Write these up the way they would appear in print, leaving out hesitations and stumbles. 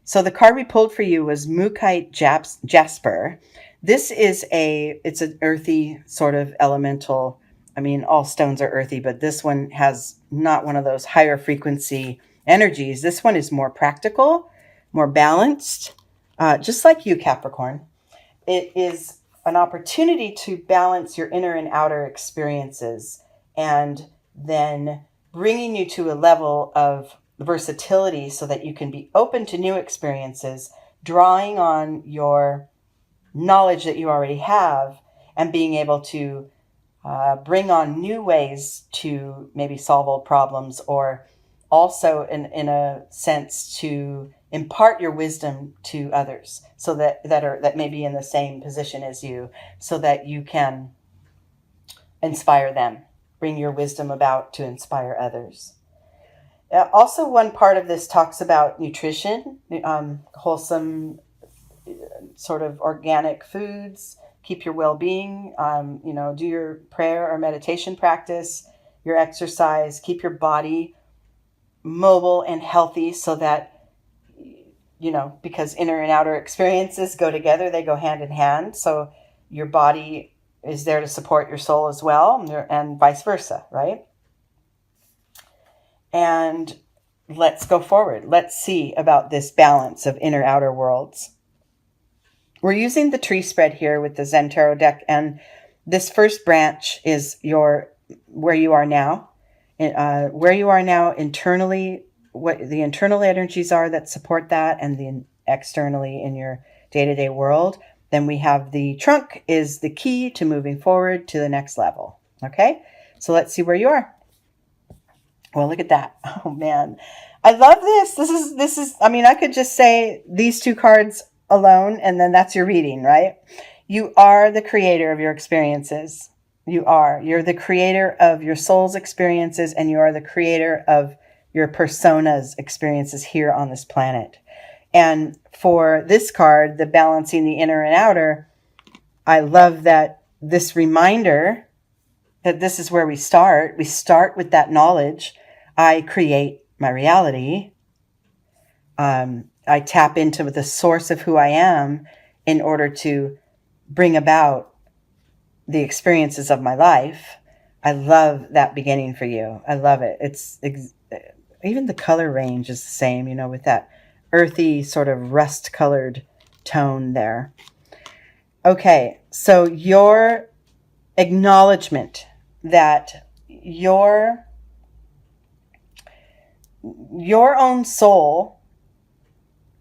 So the card we pulled for you was Mookite Jasper. It's an earthy sort of elemental. I mean, all stones are earthy, but this one has not one of those higher frequency energies. This one is more practical, more balanced, just like you, Capricorn. It is an opportunity to balance your inner and outer experiences and then bringing you to a level of versatility so that you can be open to new experiences, drawing on your knowledge that you already have and being able to bring on new ways to maybe solve old problems, or also in a sense to impart your wisdom to others so that may be in the same position as you, so that you can inspire them, bring your wisdom about to inspire others. Also, one part of this talks about nutrition, wholesome sort of organic foods, keep your well-being, do your prayer or meditation practice, your exercise, keep your body mobile and healthy so that, because inner and outer experiences go together, they go hand in hand. So your body is there to support your soul as well, and vice versa, right? And let's go forward. Let's see about this balance of inner outer worlds. We're using the tree spread here with the Zen Tarot deck, and this first branch is where you are now. Where you are now internally, what the internal energies are that support that, and the externally in your day-to-day world. Then we have the trunk is the key to moving forward to the next level. Okay, so let's see where you are. Well, look at that. Oh man, I love this. This is. I mean, I could just say these two cards alone, and then that's your reading, right? You are the creator of your experiences. You're the creator of your soul's experiences, and you are the creator of your persona's experiences here on this planet. And for this card, the balancing the inner and outer, I love that this reminder that this is where we start. We start with that knowledge. I create my reality. I tap into the source of who I am in order to bring about the experiences of my life. I love that beginning for you. I love it. Even the color range is the same, with that earthy sort of rust colored tone there. Okay, so your acknowledgement that your own soul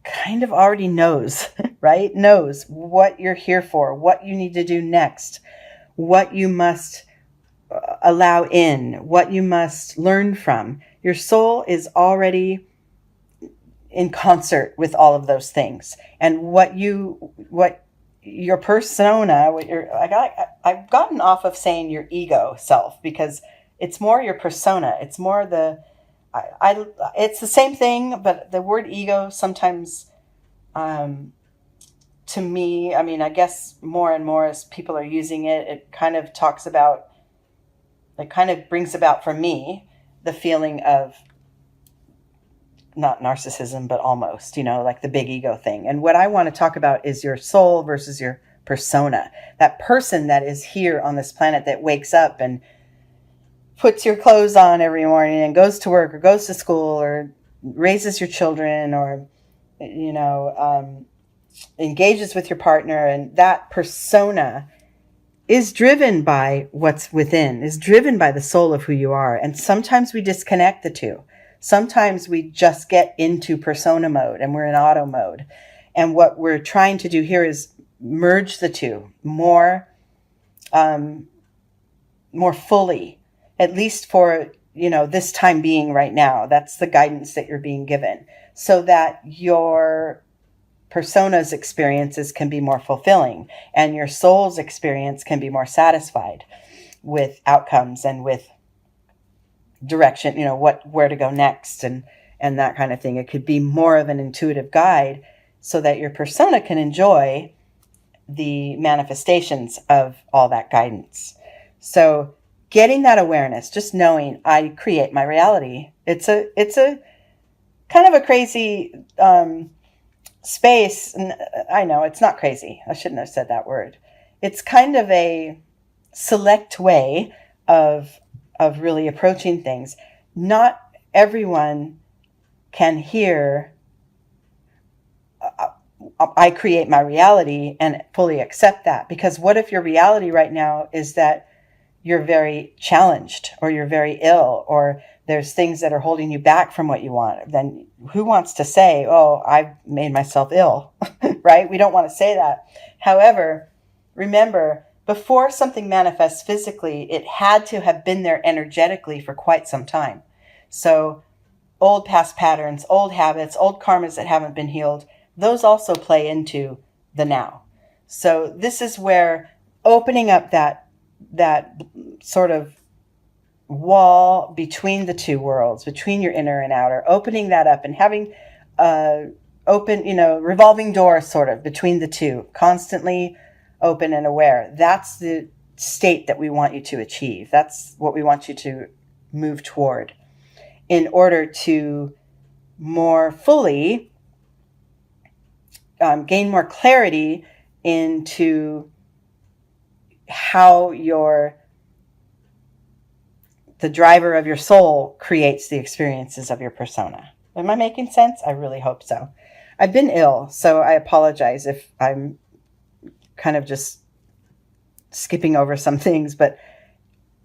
kind of already knows, right? Knows what you're here for, what you need to do next, what you must allow in, what you must learn from. Your soul is already in concert with all of those things. And what your persona, I've gotten off of saying your ego self, because it's more your persona. It's more it's the same thing, but the word ego sometimes, to me, I mean, I guess more and more as people are using it, it kind of brings about for me the feeling of not narcissism, but almost, like the big ego thing. And what I want to talk about is your soul versus your persona, that person that is here on this planet that wakes up and puts your clothes on every morning and goes to work or goes to school or raises your children or, engages with your partner. And that persona is driven by what's within, is driven by the soul of who you are. And sometimes we disconnect the two. Sometimes we just get into persona mode and we're in auto mode. And what we're trying to do here is merge the two more fully, at least for, this time being right now. That's the guidance that you're being given, so that your persona's experiences can be more fulfilling and your soul's experience can be more satisfied with outcomes and with direction, where to go next and that kind of thing. It could be more of an intuitive guide so that your persona can enjoy the manifestations of all that guidance. So getting that awareness, just knowing I create my reality. It's a kind of a crazy space, I know it's not crazy. I shouldn't have said that word. It's kind of a select way of really approaching things. Not everyone can hear I create my reality and fully accept that, because what if your reality right now is that you're very challenged, or you're very ill, or there's things that are holding you back from what you want? Then who wants to say, oh, I've made myself ill, right? We don't want to say that. However, remember, before something manifests physically, it had to have been there energetically for quite some time. So old past patterns, old habits, old karmas that haven't been healed, those also play into the now. So this is where opening up that sort of wall between the two worlds, between your inner and outer, opening that up and having open, revolving door sort of between the two, constantly open and aware. That's the state that we want you to achieve. That's what we want you to move toward in order to more fully gain more clarity into how the driver of your soul creates the experiences of your persona. Am I making sense? I really hope so. I've been ill, so I apologize if I'm kind of just skipping over some things, but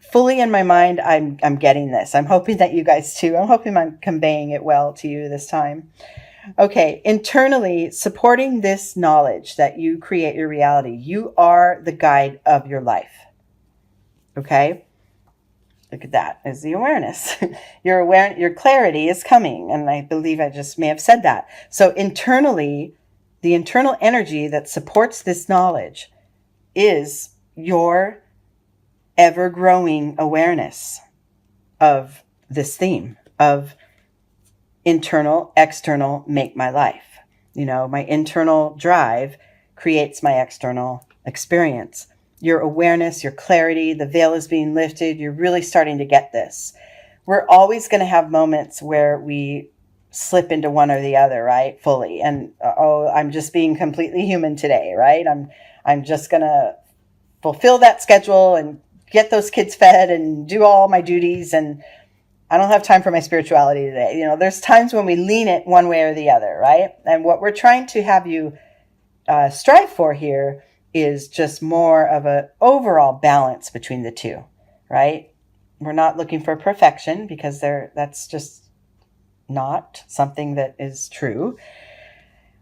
fully in my mind, I'm getting this. I'm hoping that you guys too. I'm hoping I'm conveying it well to you this time. Okay, internally, supporting this knowledge that you create your reality. You are the guide of your life. Okay? Look at that, is the awareness. Your clarity is coming, and I believe I just may have said that. So internally, the internal energy that supports this knowledge is your ever-growing awareness of this theme of internal, external, make my life. My internal drive creates my external experience. Your awareness, your clarity, the veil is being lifted. You're really starting to get this. We're always going to have moments where we slip into one or the other, right? Fully. And, I'm just being completely human today, right? I'm just going to fulfill that schedule and get those kids fed and do all my duties, and I don't have time for my spirituality today. There's times when we lean it one way or the other, right? And what we're trying to have you strive for here is just more of an overall balance between the two, right? We're not looking for perfection, because that's just not something that is true.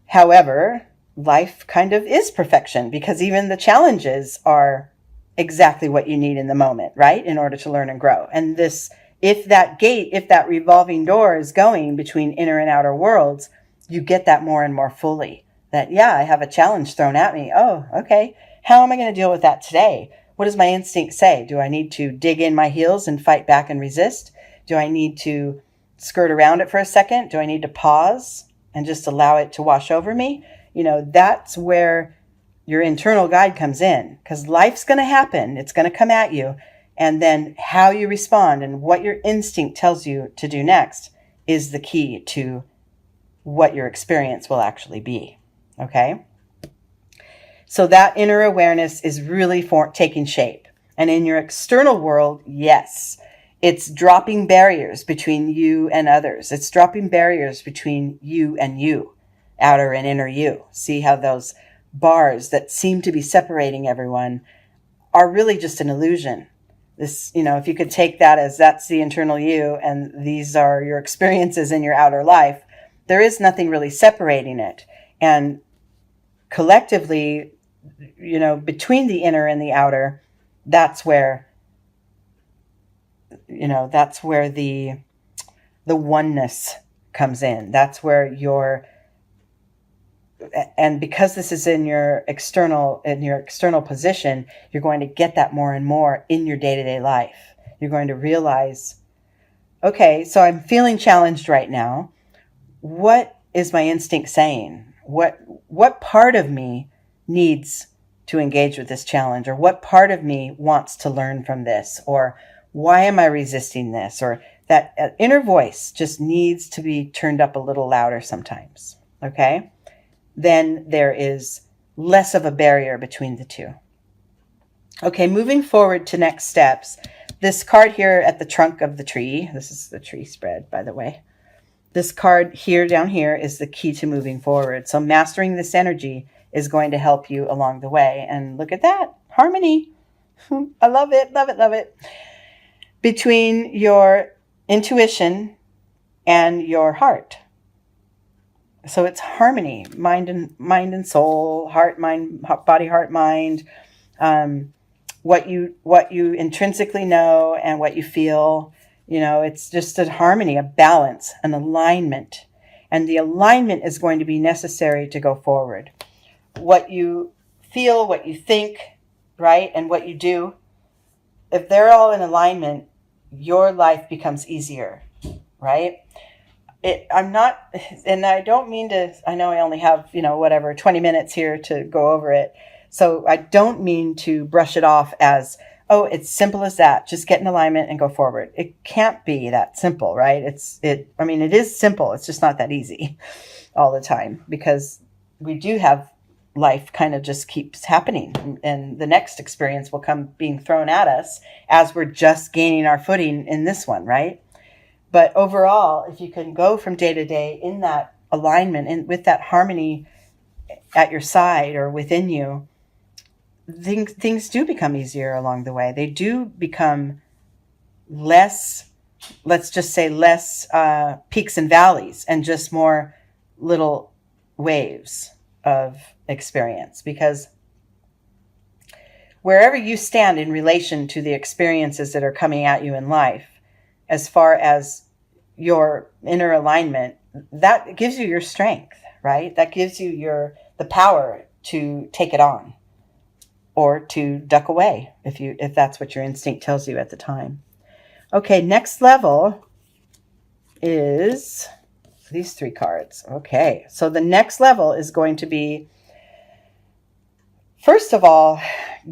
However, life kind of is perfection, because even the challenges are exactly what you need in the moment, right? In order to learn and grow. And if that revolving door is going between inner and outer worlds, you get that more and more fully. That, I have a challenge thrown at me. Oh, okay. How am I going to deal with that today? What does my instinct say? Do I need to dig in my heels and fight back and resist? Do I need to skirt around it for a second? Do I need to pause and just allow it to wash over me? That's where your internal guide comes in, because life's going to happen. It's going to come at you. And then how you respond and what your instinct tells you to do next is the key to what your experience will actually be. Okay? So that inner awareness is really taking shape. And in your external world, yes, it's dropping barriers between you and others. It's dropping barriers between you and you, outer and inner you. See how those bars that seem to be separating everyone are really just an illusion. This, if you could take that as that's the internal you and these are your experiences in your outer life, there is nothing really separating it. And collectively, between the inner and the outer, that's where the oneness comes in. That's where and because this is in your external position, you're going to get that more and more in your day-to-day life. You're going to realize, okay, so I'm feeling challenged right now. What is my instinct saying? What part of me needs to engage with this challenge? Or what part of me wants to learn from this? Or why am I resisting this? Or that inner voice just needs to be turned up a little louder sometimes. Okay? then there is less of a barrier between the two. Okay, moving forward to next steps. This card here at the trunk of the tree, this is the tree spread, by the way. This card here down here is the key to moving forward. So mastering this energy is going to help you along the way. And look at that, harmony. I love it, love it, love it. Between your intuition and your heart. So it's harmony, mind and soul, heart, mind, body, heart, mind. What you intrinsically know and what you feel. You know, it's just a harmony, a balance, an alignment. And the alignment is going to be necessary to go forward. What you feel, what you think, right, and what you do, if they're all in alignment, your life becomes easier, right? I'm not, and I don't mean to, I know I only have, 20 minutes here to go over it. So I don't mean to brush it off as, oh, it's simple as that. Just get in alignment and go forward. It can't be that simple, right? It is simple. It's just not that easy all the time, because we do have life kind of just keeps happening, and the next experience will come being thrown at us as we're just gaining our footing in this one, right? But overall, if you can go from day to day in that alignment and with that harmony at your side or within you, things do become easier along the way. They do become less, let's just say less peaks and valleys, and just more little waves of experience. Because wherever you stand in relation to the experiences that are coming at you in life, as far as your inner alignment, that gives you your strength, right? That gives you the power to take it on, or to duck away if that's what your instinct tells you at the time. Okay, next level is these 3 cards. Okay, so the next level is going to be, first of all,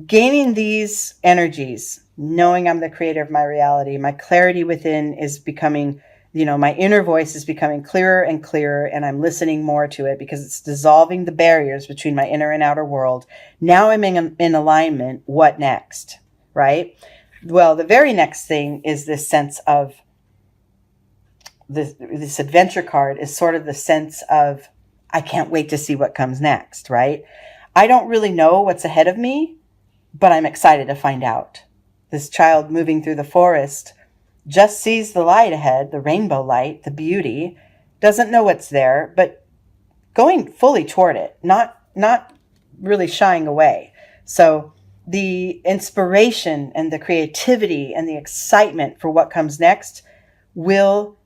gaining these energies, knowing I'm the creator of my reality. My clarity within is becoming, my inner voice is becoming clearer and clearer, and I'm listening more to it because it's dissolving the barriers between my inner and outer world. Now I'm in alignment. What next, right? Well, the very next thing is this sense of, this adventure card is sort of the sense of, I can't wait to see what comes next, right? I don't really know what's ahead of me, but I'm excited to find out. This child moving through the forest just sees the light ahead, the rainbow light, the beauty, doesn't know what's there, but going fully toward it, not really shying away. So the inspiration and the creativity and the excitement for what comes next will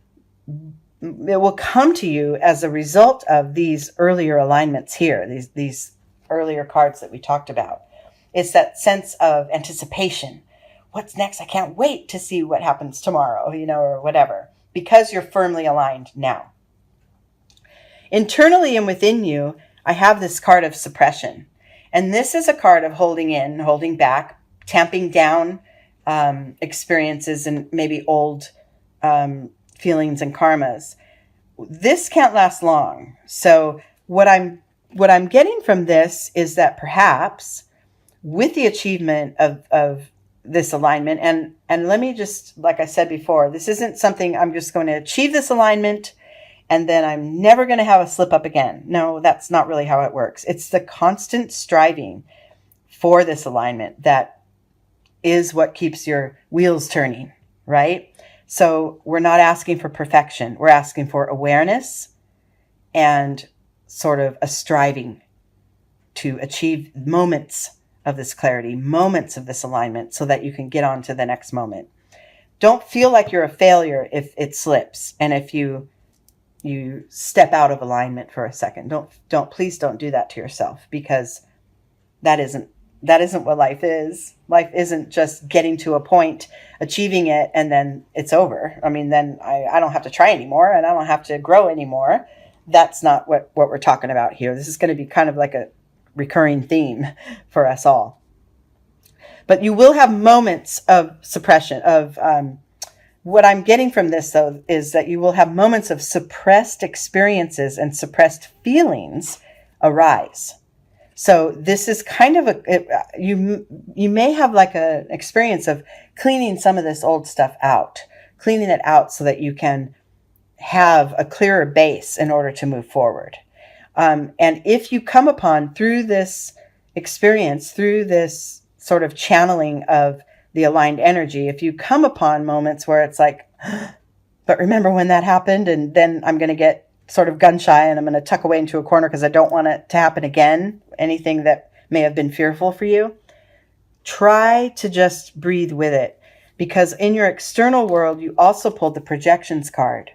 come to you as a result of these earlier alignments here, these earlier cards that we talked about. It's that sense of anticipation. What's next? I can't wait to see what happens tomorrow, or whatever, because you're firmly aligned now. Internally and within you, I have this card of suppression. And this is a card of holding in, holding back, tamping down experiences and maybe old feelings and karmas. This can't last long. So what I'm getting from this is that perhaps with the achievement of this alignment, and let me just, like I said before, this isn't something I'm just going to achieve this alignment and then I'm never going to have a slip up again. No, that's not really how it works. It's the constant striving for this alignment that is what keeps your wheels turning, right? So we're not asking for perfection. We're asking for awareness and sort of a striving to achieve moments of this clarity, moments of this alignment, so that you can get on to the next moment. Don't feel like you're a failure if it slips and if you step out of alignment for a second. Please don't do that to yourself, because that isn't what life is. Life isn't just getting to a point, achieving it, and then it's over. I mean, then I don't have to try anymore and I don't have to grow anymore. That's not what we're talking about here. This is going to be kind of like a recurring theme for us all. But you will have moments of suppression of what I'm getting from this, though, is that you will have moments of suppressed experiences and suppressed feelings arise. So this is kind of you may have like an experience of cleaning some of this old stuff out, cleaning it out so that you can have a clearer base in order to move forward. And if you come upon through this experience, through this sort of channeling of the aligned energy, if you come upon moments where it's like, but remember when that happened, and then I'm going to get sort of gun shy and I'm going to tuck away into a corner because I don't want it to happen again, anything that may have been fearful for you, try to just breathe with it. Because in your external world, you also pulled the projections card.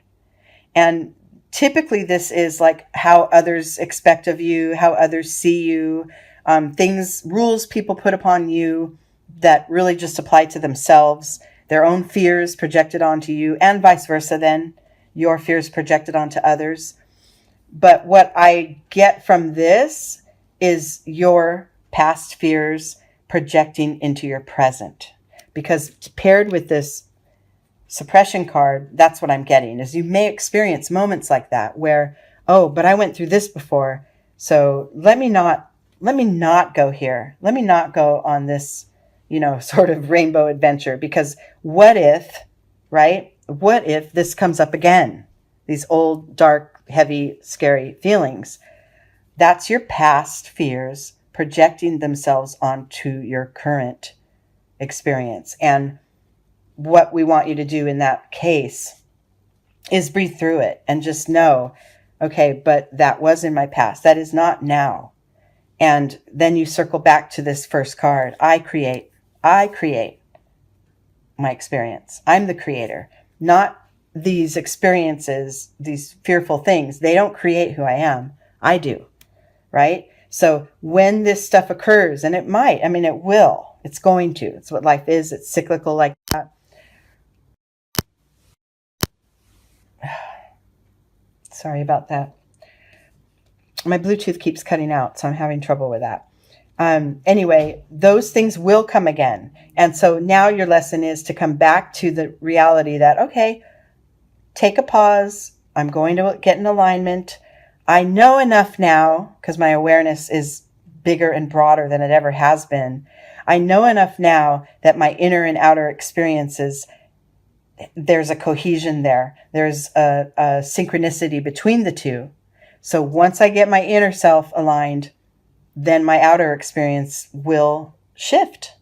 And typically this is like how others expect of you, how others see you, rules people put upon you that really just apply to themselves, their own fears projected onto you, and vice versa then, your fears projected onto others. But what I get from this is your past fears projecting into your present. Because paired with this suppression card, that's what I'm getting, is you may experience moments like that where, oh, but I went through this before, so let me not go here. Let me not go on this, sort of rainbow adventure, because what if, right? What if this comes up again? These old, dark, heavy, scary feelings. That's your past fears projecting themselves onto your current experience. And what we want you to do in that case is breathe through it and just know, okay, but that was in my past. That is not now. And then you circle back to this first card. I create my experience. I'm the creator, not these experiences, these fearful things. They don't create who I am. I do, right? So when this stuff occurs, and it might, it will, it's going to, it's what life is. It's cyclical like that. Sorry about that. My Bluetooth keeps cutting out, so I'm having trouble with that. Anyway, those things will come again. And so now your lesson is to come back to the reality that, okay, take a pause. I'm going to get in alignment. I know enough now, because my awareness is bigger and broader than it ever has been. I know enough now that my inner and outer experiences, there's a cohesion there. There's a synchronicity between the two. So once I get my inner self aligned, then my outer experience will shift.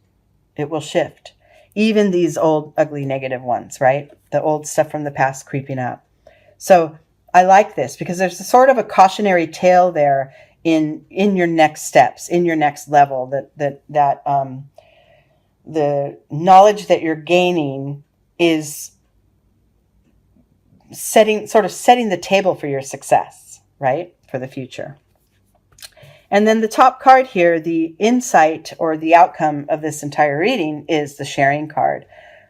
It will shift. Even these old, ugly, negative ones, right? The old stuff from the past creeping up. So I like this because there's a sort of a cautionary tale there in your next steps, in your next level, that the knowledge that you're gaining is setting the table for your success, right? For the future. And then the top card here, the insight or the outcome of this entire reading, is the sharing card.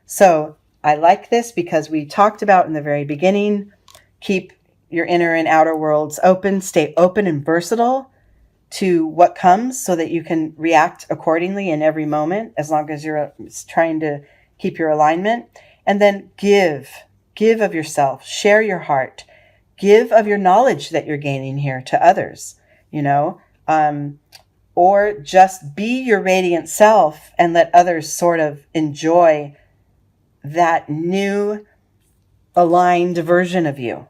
So I like this because we talked about in the very beginning, keep your inner and outer worlds open, stay open and versatile to what comes so that you can react accordingly in every moment, as long as you're trying to keep your alignment. And then give of yourself, share your heart, give of your knowledge that you're gaining here to others, or just be your radiant self and let others sort of enjoy that new aligned version of you.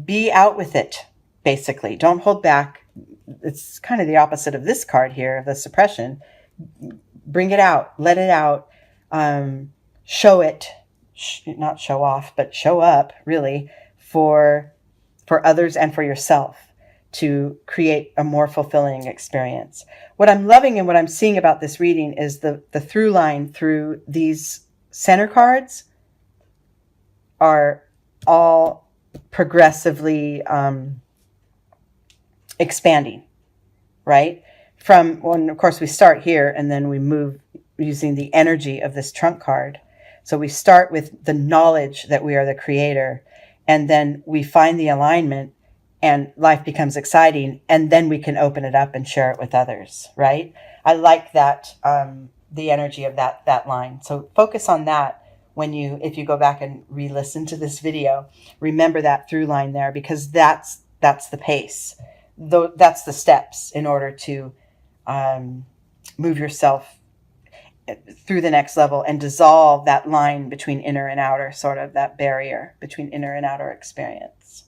Be out with it, basically. Don't hold back. It's kind of the opposite of this card here, the suppression. Bring it out, let it out, show it, not show off, but show up really for others and for yourself to create a more fulfilling experience. What I'm loving and what I'm seeing about this reading is the through line through these center cards are all progressively expanding, right? From when, of course, we start here and then we move using the energy of this trunk card. So we start with the knowledge that we are the creator, and then we find the alignment and life becomes exciting, and then we can open it up and share it with others, right? I like that, the energy of that line. So focus on that if you go back and re-listen to this video. Remember that through line there, because that's the pace. though that's the steps in order to um, move yourself through the next level and dissolve that line between inner and outer, sort of that barrier between inner and outer experience.